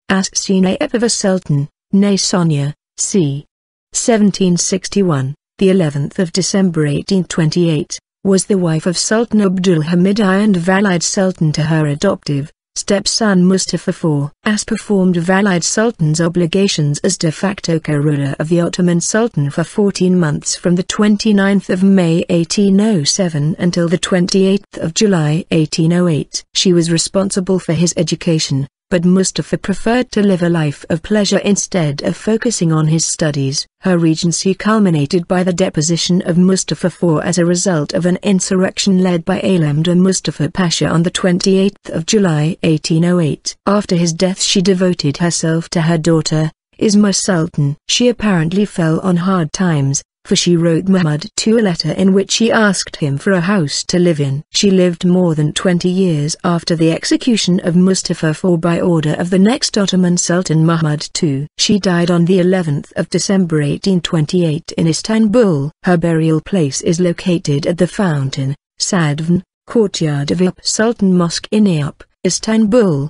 Asksine Epova Sultan, née Sonia, c. 1761, the 11th of December 1828, was the wife of Sultan Abdulhamid I and Valide Sultan to her adoptive stepson Mustafa IV. As performed Valide Sultan's obligations as de facto co-ruler of the Ottoman Sultan for 14 months from the 29th of May 1807 until the 28th of July 1808. She was responsible for his education, but Mustafa preferred to live a life of pleasure instead of focusing on his studies. Her regency culminated by the deposition of Mustafa IV as a result of an insurrection led by Alemdar Mustafa Pasha on the 28th of July 1808. After his death she devoted herself to her daughter, Isma Sultan. She apparently fell on hard times, for she wrote Muhammad II a letter in which she asked him for a house to live in. She lived more than 20 years after the execution of Mustafa IV by order of the next Ottoman Sultan Muhammad II. She died on the 11th of December 1828 in Istanbul. Her burial place is located at the Fountain, Sadvin, courtyard of Eyüp Sultan Mosque in Eyüp, Istanbul.